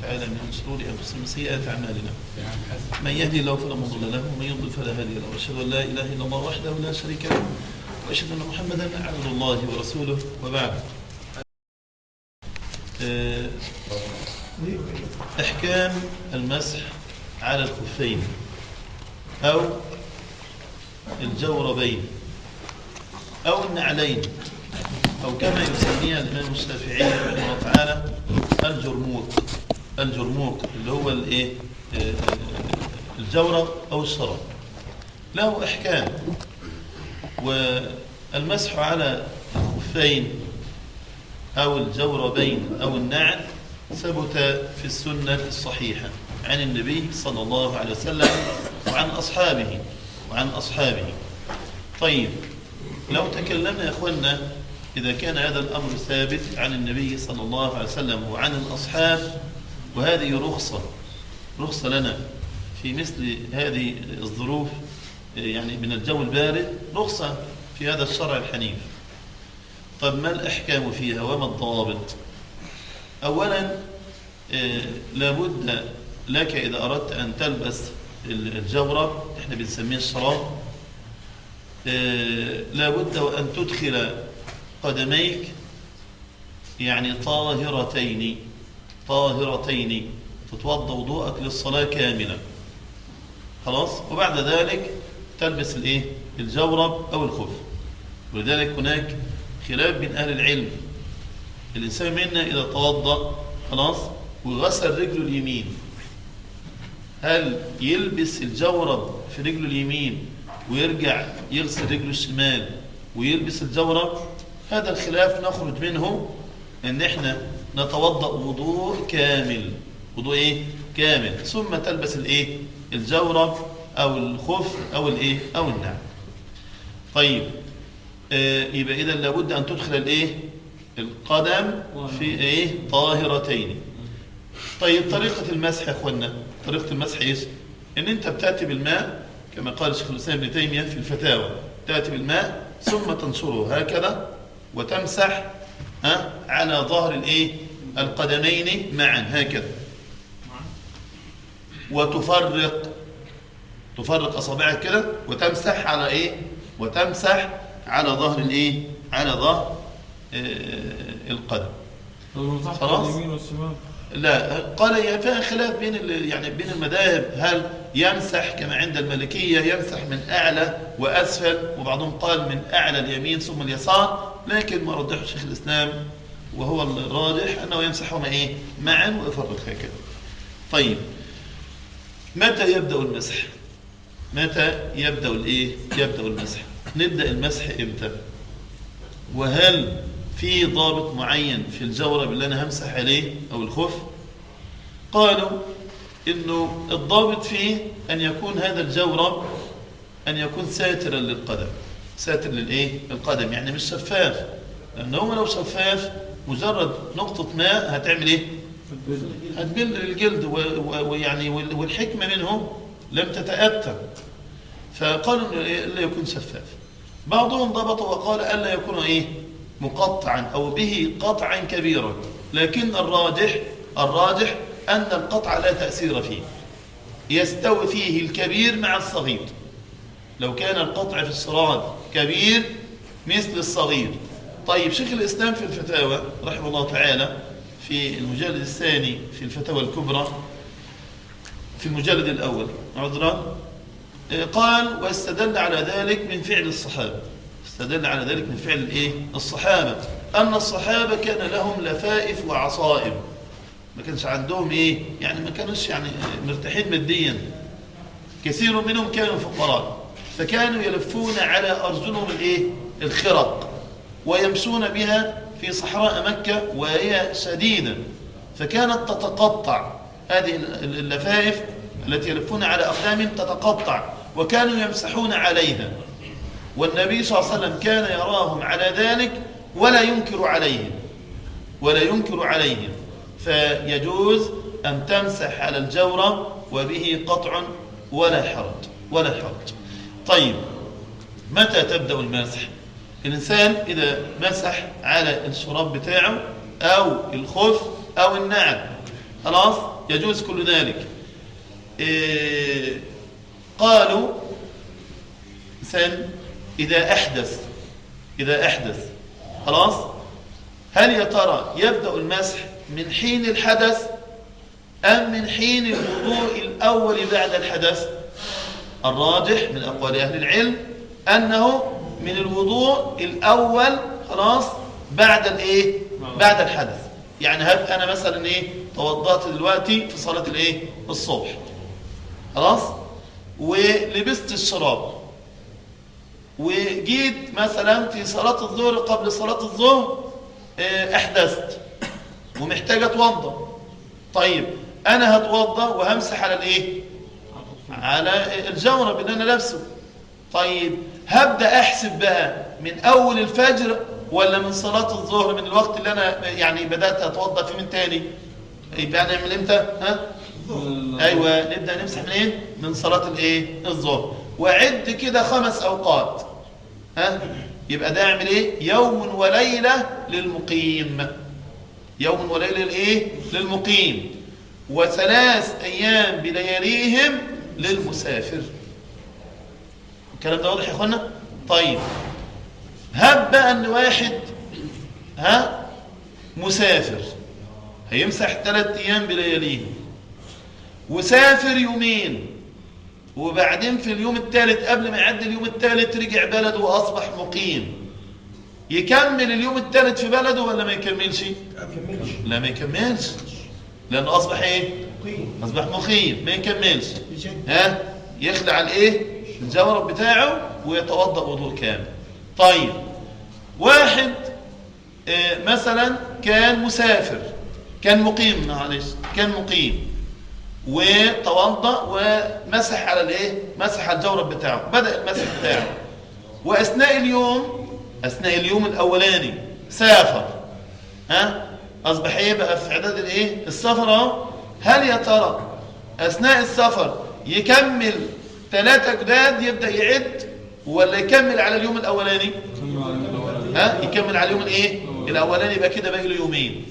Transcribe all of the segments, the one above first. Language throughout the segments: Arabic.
وتعالى من شرور أنفسنا وسيئات أعمالنا. من يهدي الله فلا مضل له ومن يضلل فلا هادي له، وأشهد أن لا إله إلا الله وحده لا شريك له، وأشهد أن محمدا عبد الله ورسوله. وبعد، أحكام المسح على الخفين أو الجوربين أو النعلين، أو كما يسميها الإمام الشافعي رحمه الله تعالى الجرموق اللي هو الايه، الجورب أو الشراب، له أحكام. والمسح على الخفين أو الجوربين أو النعل ثبت في السنة الصحيحة عن النبي صلى الله عليه وسلم وعن أصحابه. طيب، لو تكلمنا يا أخوانا، إذا كان هذا الأمر ثابت عن النبي صلى الله عليه وسلم وعن الأصحاب، وهذه رخصة لنا في مثل هذه الظروف، يعني من الجو البارد، رخصة في هذا الشرع الحنيف. طب ما الأحكام فيها وما الضوابط؟ أولا، لابد لك إذا أردت أن تلبس الجورب، احنا بنسميه الشراب، لابد وأن تدخل قدميك يعني طاهرتين، تتوضأ وضوءك للصلاة كاملة، خلاص. وبعد ذلك تلبس الجورب أو الخف. ولذلك هناك خلاف بين أهل العلم. الإنسان منا إذا توضأ خلاص وغسل رجله اليمين، هل يلبس الجورب في رجله اليمين ويرجع يغسل رجله الشمال ويلبس الجورب؟ هذا الخلاف نخرج منه ان احنا نتوضأ وضوء كامل، كامل، ثم تلبس الجورب او الخف او النعل. طيب، يبقى اذا لابد ان تدخل القدم في طاهرتين. طيب، طريقة المسح يا اخوانا، طريقة المسح ان انت بتأتي بالماء كما قال الشيخ الإسلام ابن تيمية في الفتاوى، تأتي بالماء ثم تنشره هكذا وتمسح على ظهر القدمين معا هكذا، تفرق أصابعك كده وتمسح على ظهر على ظهر القدم. خلاص. لا، قال فيها خلاف بين بين المذاهب، هل يمسح كما عند المالكية يمسح من أعلى وأسفل، وبعضهم قال من أعلى اليمين ثم اليسار، لكن ما رجحه شيخ الإسلام وهو الراجح أنه يمسحهما معا ويفرق هكذا. طيب، متى يبدأ المسح؟ يبدأ المسح؟ نبدأ المسح إمتى؟ وهل في ضابط معين في الجورب اللي أنا همسح عليه أو الخف؟ قالوا إنه الضابط فيه أن يكون هذا الجورب أن يكون ساترا للقدم، ساتر القدم، يعني مش شفاف، لأنه لو شفاف مجرد نقطة ماء هتعمل هتبل الجلد، والحكمة منهم لم تتأتى، فقالوا إلا يكون شفاف. بعضهم ضبطوا وقال ألا يكون مقطعا أو به قطعا كبيرا، لكن الراجح أن القطع لا تأثير فيه، يستوي فيه الكبير مع الصغير. لو كان القطع في الصراط كبير مثل الصغير. طيب، شيخ الإسلام في الفتاوى رحمه الله تعالى في المجلد الثاني في الفتاوى الكبرى في المجلد الأول قال واستدل على ذلك من فعل الصحابة، الصحابة أن الصحابة كان لهم لفائف وعصائب، ما كانش عندهم ما كانوش مرتاحين ماديا، كثير منهم كانوا فقراء، فكانوا يلفون على أرجلهم الخرق ويمشون بها في صحراء مكة وهي شديدة، فكانت تتقطع هذه اللفائف التي يلفون على أقدامهم تتقطع، وكانوا يمسحون عليها، والنبي صلى الله عليه وسلم كان يراهم على ذلك ولا ينكر عليهم، فيجوز أن تمسح على الجورب وبه قطع ولا حرج. طيب، متى تبدأ المسح؟ الإنسان إذا مسح على الشراب بتاعه أو الخف أو النعل خلاص يجوز كل ذلك. قالوا إذا أحدث خلاص، هل يا ترى يبدأ المسح من حين الحدث أم من حين الوضوء الأول بعد الحدث؟ الراجح من أقوال أهل العلم أنه من الوضوء الأول خلاص بعد بعد الحدث. يعني هب أنا مثلا توضأت دلوقتي في صلاة الصبح خلاص، ولبست الشراب، وجيت مثلا في صلاة الظهر قبل صلاة الظهر احدثت ومحتاج اتوضا. طيب انا هتوضا وهمسح على على الجورب اللي انا لابسه. طيب هبدا احسب بقى من اول الفجر ولا من صلاة الظهر، من الوقت اللي انا يعني بدات اتوضا فيه من تاني؟ يبقى نعمل امتى؟ ايوه نبدا نمسح منين؟ من صلاة الظهر، واعد كده 5 اوقات. يبقى ده اعمل يوم وليله للمقيم، يوم وليله للمقيم، و3 ايام بلياليهم للمسافر. الكلام ده واضح يا اخوانا؟ طيب هب بقى ان واحد مسافر هيمسح 3 ايام بلياليهم، وسافر يومين، وبعدين في اليوم الثالث قبل ما يعدي اليوم الثالث رجع بلده وأصبح مقيم، يكمل اليوم الثالث في بلده ولا ما يكملش؟ لا ما يكملش، لأنه أصبح أصبح مقيم، ما يكملش. يخلع الجورب بتاعه ويتوضأ وضوء كامل. طيب واحد مثلا كان مسافر، كان مقيم، معلش كان مقيم وتوضأ ومسح على مسح على الجورب بتاعه، بدأ المسح بتاعه، وأثناء اليوم الأولاني سافر، أصبح بقى في إعداد السفر اهو. هل يا ترى أثناء السفر يكمل 3 جداد يبدأ يعد، ولا يكمل على اليوم الأولاني؟ يكمل على اليوم الأولاني، يبقى كده باقي له يومين.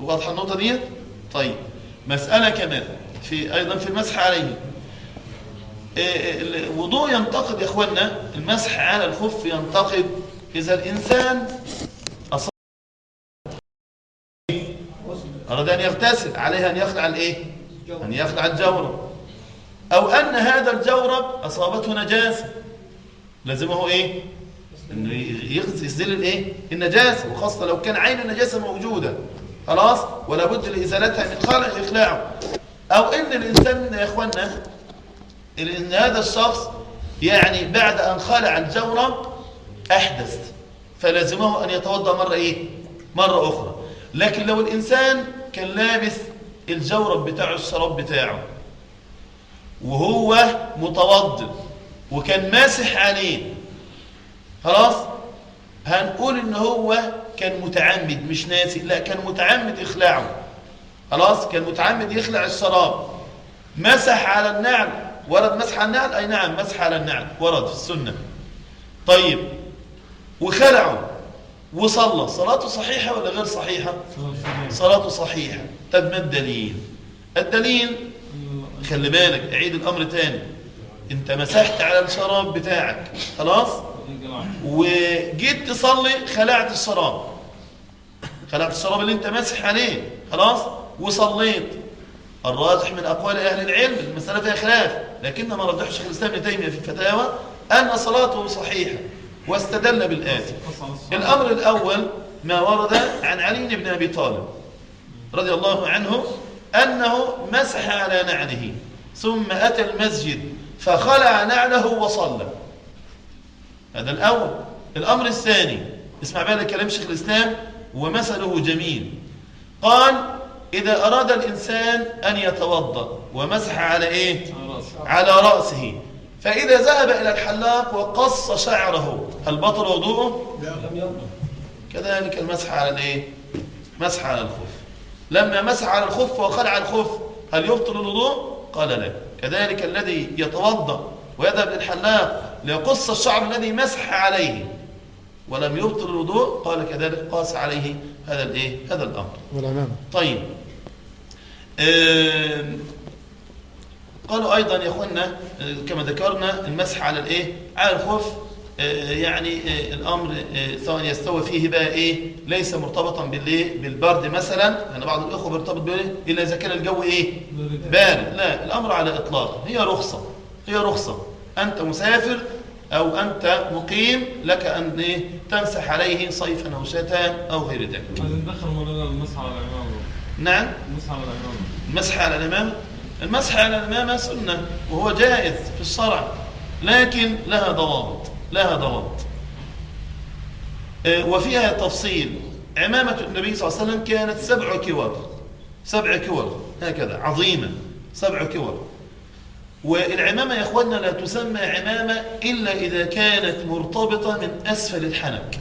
واضحة النقطة دي؟ طيب مسألة كمان أيضا في المسح عليه. الوضوء ينتقد يا إخوانا، المسح على الخف ينتقد إذا الإنسان أراد أن يغتسل، عليه أن يخلع أن يخلع الجورب، أو أن هذا الجورب أصابته نجاسة، لازمه إنه يزيل النجاسة، وخاصة لو كان عين النجاسة موجودة خلاص ولا بد لإزالتها من إخلاعه. أو إن الإنسان يا إخوانا، إن هذا الشخص يعني بعد أن خلع الجورب أحدث، فلازمه أن يتوضأ مرة أخرى. لكن لو الإنسان كان لابس الجورب بتاعه، الشراب بتاعه، وهو متوضئ وكان ماسح عليه خلاص، هنقول إن هو كان متعمد مش ناسي، لا كان متعمد إخلاعه خلاص، كان متعمد يخلع الشراب، مسح على النعل. ورد مسح على النعل؟ أي نعم مسح على النعل ورد في السنة. طيب وخلعه وصلى، صلاته صحيحة ولا غير صحيحة؟ صلاته صحيحة. طب ما الدليل؟ الدليل خلي بالك، أعيد الأمر تاني، أنت مسحت على الشراب بتاعك خلاص، وجيت تصلي خلعت الشراب، اللي أنت مسح عليه خلاص وصليت. الراجح من أقوال أهل العلم، المسألة فيها خلاف، لكن ما رجحه شيخ الإسلام ابن تيمية في الفتاوى أن صلاته صحيحة، واستدل بالآتي. الأمر الأول ما ورد عن علي بن أبي طالب رضي الله عنه أنه مسح على نعله ثم أتى المسجد فخلع نعله وصلى. هذا الأول. الأمر الثاني، اسمع بقى كلام شيخ الإسلام ومثله جميل. قال إذا أراد الإنسان أن يتوضأ ومسح على على رأسه، فإذا ذهب إلى الحلاق وقص شعره، هل بطل وضوءه؟ لم يبطل. كذلك المسح على مسح على الخف. لما مسح على الخف وخلع الخف هل يبطل الوضوء؟ قال لا. كذلك الذي يتوضأ ويذهب للحلاق ليقص الشعر الذي مسح عليه ولم يبطل الوضوء، قال كذلك قاس عليه هذا الأمر. طيب قالوا أيضا يا أخوانا كما ذكرنا المسح على الإيه؟ على الخف يعني الأمر سواء يستوى فيه بقى إيه؟ ليس مرتبطا بالبرد مثلا، لأن بعض الإخوة بيرتبط بإيه؟ إلا إذا كان الجو إيه؟ بارد. لا، الأمر على إطلاق، هي رخصة. أنت مسافر أو أنت مقيم لك أن إيه؟ تمسح عليه صيفا أو شتاء أو غير ذلك. ندخل مولانا المسح على الإمام. نعم، المسح على الإمام. المسح على الإمامة سنة وهو جائز في الشرع، لكن لها ضوابط وفيها تفصيل. عمامة النبي صلى الله عليه وسلم كانت 7 كور هكذا عظيمة، 7 كور. والعمامة يا أخواننا لا تسمى عمامة إلا إذا كانت مرتبطة من أسفل الحنك.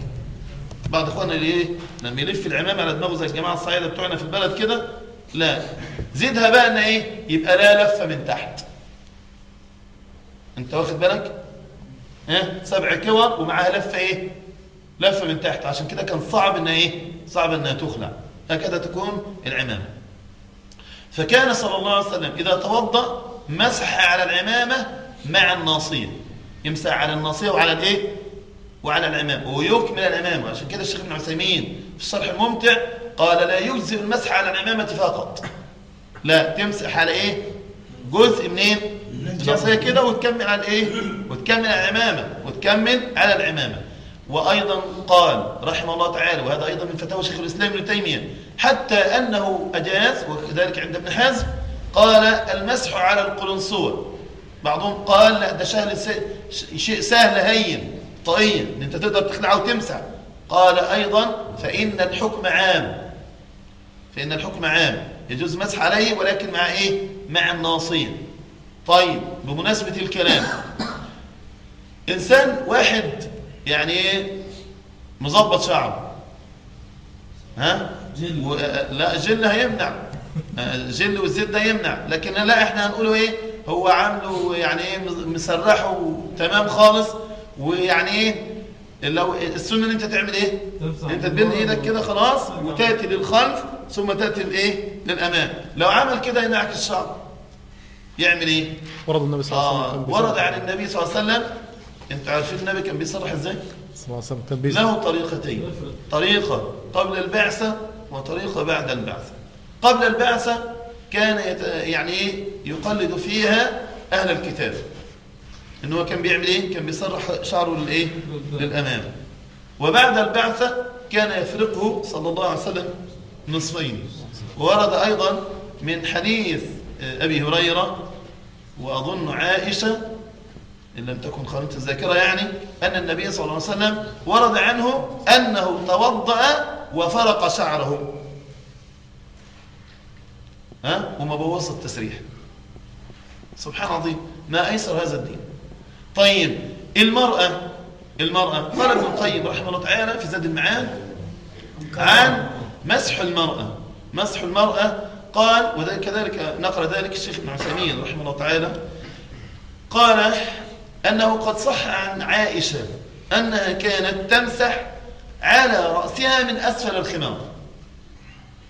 بعض أخواننا لما يلف العمامة على دماغه زي الجماعة الصعيدة بتوعنا في البلد كده، لا، زيدها بقى ان ايه؟ يبقى لا لفه من تحت. انت واخد بالك؟ 7 كور ومعاها لفه ايه؟ لفه من تحت. عشان كده كان صعب انها تخلع. هكذا تكون العمامه. فكان صلى الله عليه وسلم اذا توضأ مسح على العمامه مع الناصيه، يمسح على الناصيه وعلى الايه؟ وعلى العمامه ويكمل العمامه. عشان كده الشيخ ابن عثيمين في الشرح الممتع قال لا يجزئ المسح على العمامة فقط، لا، تمسح على ايه؟ جزء منين؟ الناصية كده وتكمل على ايه؟ وتكمل على العمامة وتكمل على العمامة. وأيضا قال رحمه الله تعالى، وهذا أيضا من فتاوى شيخ الإسلام ابن تيمية، حتى أنه أجاز، وكذلك عند ابن حزم قال المسح على القلنسوة. بعضهم قال لا، ده شيء سهل هين طريا ان انت تقدر تخلعه وتمسح. قال أيضا فإن الحكم عام يجوز مسح عليه، ولكن مع ايه؟ مع الناصية. طيب، بمناسبة الكلام، إنسان واحد يعني ايه؟ مظبط شعره، لا، جل هيمنع، جل والزيت ده يمنع، لكن لا، احنا هنقوله ايه؟ هو عامله يعني ايه؟ مسرحه تمام خالص. ويعني ايه لو السنه ان انت تعمل ايه؟ انت تبين ايدك كده خلاص وتاتي للخلف ثم تاتي الايه؟ للامام. لو عمل كده ينعكس الشعر، يعمل ايه؟ ورد النبي صلى الله عليه وسلم ورد عن النبي صلى الله عليه وسلم. انتوا عارفين النبي كان بيصرح ازاي؟ صلى الله عليه وسلم له طريقتين، طريقه قبل البعثه وطريقه بعد البعثه. قبل البعثه كان يعني ايه؟ يقلد فيها اهل الكتاب. ان هو كان بيعمل ايه؟ كان بيسرح شعره للايه؟ للامام. وبعد البعثه كان يفرقه صلى الله عليه وسلم نصفين. ورد ايضا من حديث ابي هريره واظن عائشه ان لم تكن خانت الذاكره، يعني ان النبي صلى الله عليه وسلم ورد عنه انه توضأ وفرق شعره، وما بوظ التسريح. سبحان عظيم، ما ايسر هذا الدين. طيب، المرأة قال ابن القيم رحمه الله تعالى في زاد المعاد عن مسح المرأة قال، وكذلك نقل ذلك الشيخ ابن عثيمين رحمه الله تعالى، قال أنه قد صح عن عائشة أنها كانت تمسح على رأسها من أسفل الخمار.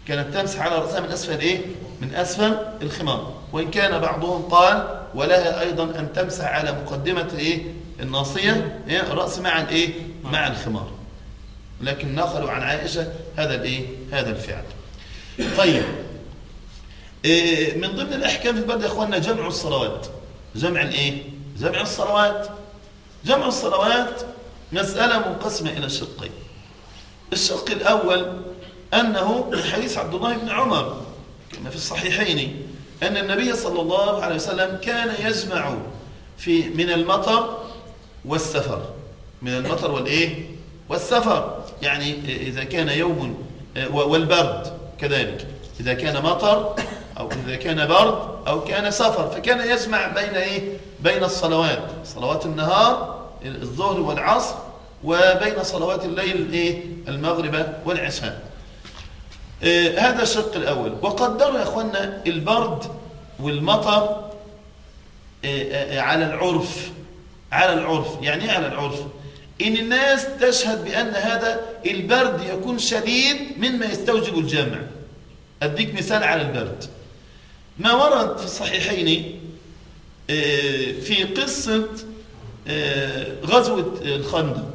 كانت تمسح على رأسها من أسفل إيه؟ من أسفل الخمار. وإن كان بعضهم قال ولها أيضا أن تمسح على مقدمة إيه؟ الناصية، الرأس مع الإيه؟ مع الخمار. لكن نقلوا عن عائشة هذا الإيه؟ هذا الفعل. طيب، من ضمن الأحكام في البلد يا أخواننا جمع الصلوات. جمع الإيه؟ جمع الصلوات. جمع الصلوات مسألة منقسمة إلى شقين. الشق الأول أنه من حديث عبد الله بن عمر كما في الصحيحين أن النبي صلى الله عليه وسلم كان يجمع من المطر والسفر. من المطر والإيه؟ والسفر، يعني إذا كان يوم، والبرد كذلك، إذا كان مطر أو إذا كان برد أو كان سفر، فكان يجمع بين إيه؟ بين الصلوات، صلوات النهار الظهر والعصر، وبين صلوات الليل إيه؟ المغرب والعشاء. هذا الشق الأول. وقدروا يا أخوانا البرد والمطر على العرف. يعني ايه على العرف؟ إن الناس تشهد بأن هذا البرد يكون شديد مما يستوجب الجمع. أديك مثال على البرد. ما ورد في الصحيحين في قصة غزوة الخندق،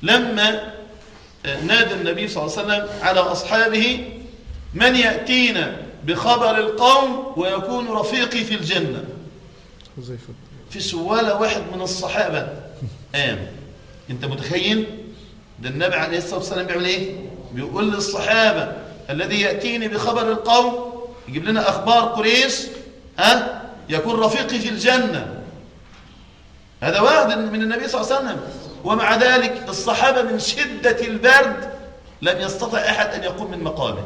لما نادى النبي صلى الله عليه وسلم على أصحابه: من يأتينا بخبر القوم ويكون رفيقي في الجنة. في سوالة واحد من الصحابة قام. انت متخيل؟ ده النبي عليه الصلاة والسلام بيعمل ايه؟ بيقول للصحابة: الذي يأتيني بخبر القوم، يجيب لنا أخبار قريش، يكون رفيقي في الجنة. هذا وعد من النبي صلى الله عليه وسلم. ومع ذلك الصحابة من شدة البرد لم يستطع أحد أن يقوم من مقامه،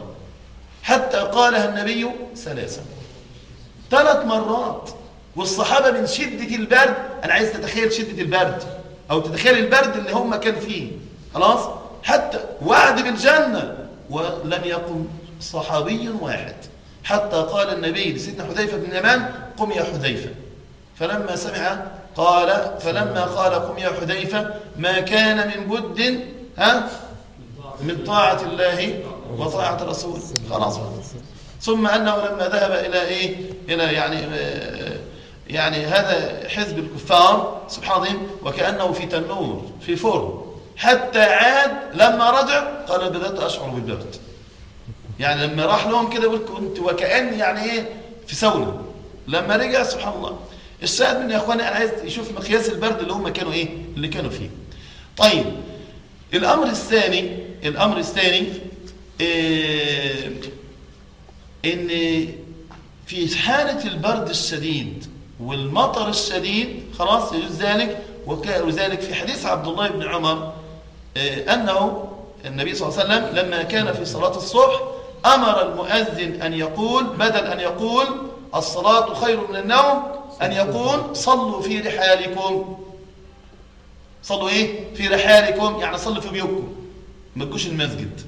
حتى قالها النبي 3 مرات. والصحابة من شدة البرد، أنا عايز تتخيل شدة البرد أو تتخيل البرد اللي هم كان فيه، خلاص، حتى وعد بالجنة ولم يقم صحابي واحد، حتى قال النبي لسيدنا حذيفة بن اليمان: قم يا حذيفة. فلما سمع قال: فلما قال قم يا حذيفة ما كان من بد من طاعة الله وطاعة رسوله، خلاص. ثم أنه لما ذهب إلى إلى يعني هذا حزب الكفار سبحان الله، وكأنه في تنور في فرن، حتى عاد لما رجع قال: بدأت أشعر بالبرد. يعني لما راح لهم كده يقول كنت وكأن في سونا. لما رجع سبحان الله. الشاهد من يا اخواني، انا عايز يشوف مقياس البرد اللي هم كانوا اللي كانوا فيه. طيب، الامر الثاني ان في حالة البرد الشديد والمطر الشديد، خلاص، يجوز ذلك. وذلك في حديث عبد الله بن عمر انه النبي صلى الله عليه وسلم لما كان في صلاة الصبح امر المؤذن ان يقول، بدل ان يقول الصلاة خير من النوم، أن يقول صلوا في رحالكم. صلوا في رحالكم، يعني صلوا في بيوتكم، ما تجوش المسجد.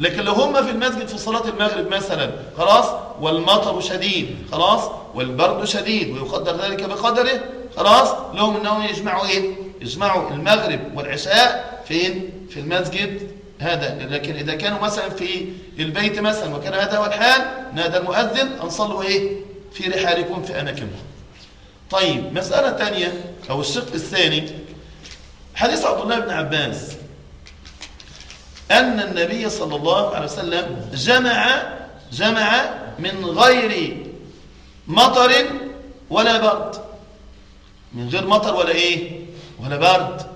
لكن لو هم في المسجد في صلاة المغرب مثلا، خلاص، والمطر شديد، خلاص، والبرد شديد، ويقدر ذلك بقدره، خلاص، لهم أنهم يجمعوا المغرب والعشاء فين؟ في المسجد هذا. لكن إذا كانوا مثلا في البيت مثلا وكان هذا هو الحال، نادى المؤذن أن صلوا في رحالكم في أماكنكم. طيب، مسألة ثانية أو الشق الثاني، حديث عبد الله بن عباس أن النبي صلى الله عليه وسلم جمع من غير مطر ولا برد، من غير مطر ولا برد.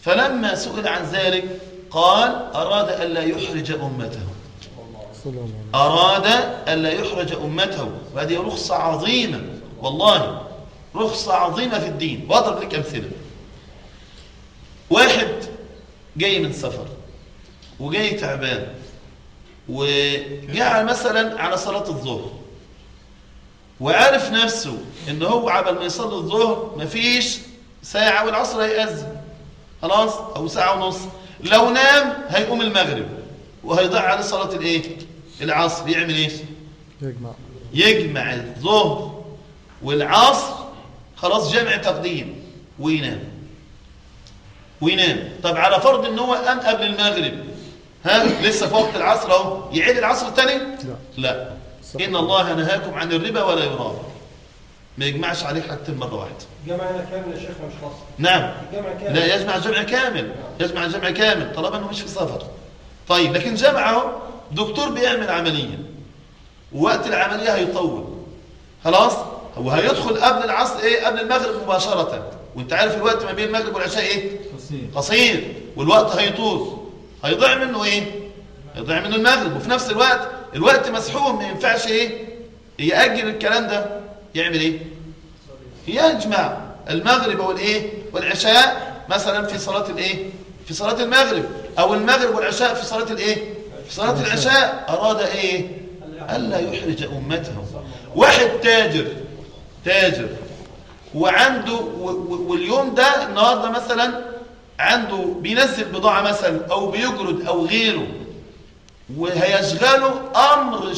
فلما سئل عن ذلك قال: أراد ألا يحرج أمته. أراد ألا يحرج أمته. وهذه رخصة عظيمة، والله رخصة عظيمة في الدين. وأضرب لك أمثلة. واحد جاي من سفر وجاي تعبان، وجاء مثلا على صلاة الظهر، وعارف نفسه إنه هو عبل ما يصلي الظهر مفيش ساعة والعصر هيأذن، خلاص، أو ساعة ونص. لو نام هيقوم المغرب وهيضيع على صلاة العصر. يعمل يجمع الظهر والعصر، خلاص، جمع تقديم، وينام. طب على فرض ان هو قام قبل المغرب، لسه في وقت العصر اهو، يعيد العصر الثاني؟ لا. ان الله نهاكم عن الربا ولا يرابى. ما يجمعش عليه حاجتين مرة واحدة. جمع كامل يا شيخ مش خاص. نعم. لا، يجمع جمع كامل، يجمع جمع كامل طالما انه مش في سفر. طيب، لكن جمعه دكتور بيعمل عملية، ووقت العملية هيطول، خلاص، هو هيدخل قبل العصر قبل المغرب مباشرة، وانت عارف الوقت ما بين المغرب والعشاء قصير، والوقت هيطول، هيضيع منه هيضيع منه المغرب. وفي نفس الوقت مسحوم، ما ينفعش يأجل الكلام ده. يعمل يجمع المغرب والعشاء مثلا في صلاة في صلاة المغرب، او المغرب والعشاء في صلاة في صلاة العشاء. اراد الا يحرج امته. واحد تاجر وعنده واليوم ده النهارده مثلا عنده بينزل بضاعة مثلا او بيجرد او غيره، وهيشغله امر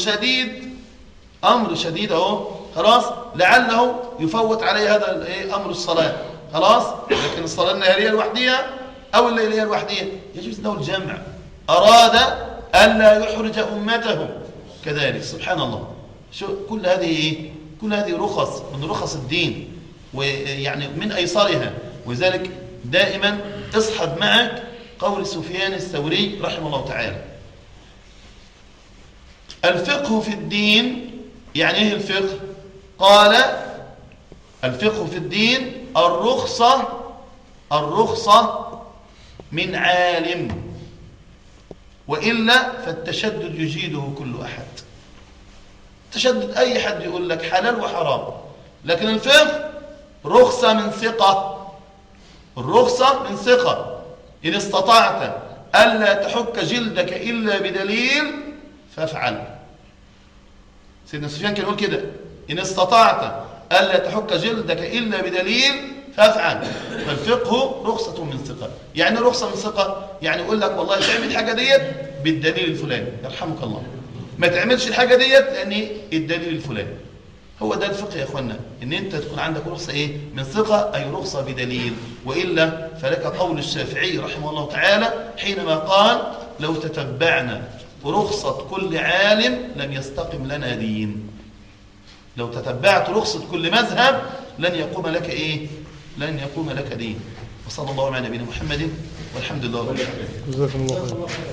شديد اهو، خلاص، لعله يفوت عليه هذا امر الصلاة، خلاص. لكن الصلاة النهارية الوحدية او الليلية الوحدية يجوز له الجمع. اراد الا يحرج امته كذلك، سبحان الله. كل هذه إيه؟ كل هذه رخص من رخص الدين، ويعني من أيسرها. وذلك دائما اصحب معك قول سفيان الثوري رحمه الله تعالى: الفقه في الدين. يعني ايه الفقه؟ قال: الفقه في الدين الرخصة من عالم، وإلا فالتشدد يجيده كل أحد. تشدد أي حد يقول لك حلال وحرام، لكن الفقه رخصة من ثقة. الرخصة من ثقة. إن استطعت ألا تحك جلدك إلا بدليل فافعل. سيدنا سفيان كان يقول كده: إن استطعت ألا تحك جلدك إلا بدليل فافعل. فالفقه رخصة من ثقة. يعني رخصة من ثقة يعني يقول لك والله تعمل الحاجة ديت بالدليل الفلاني يرحمك الله، ما تعملش الحاجة ديت لأن الدليل الفلاني. هو ده الفقه يا أخوانا، إن أنت تكون عندك رخصة إيه؟ من ثقة، أي رخصة بدليل. وإلا فلك قول الشافعي رحمه الله تعالى حينما قال: لو تتبعنا رخصة كل عالم لم يستقم لنا دين. لو تتبعت رخصة كل مذهب لن يقوم لك إيه؟ لن يقوم لك دين. وصلى الله على نبينا محمد والحمد لله رب العالمين. جزاكم الله خير.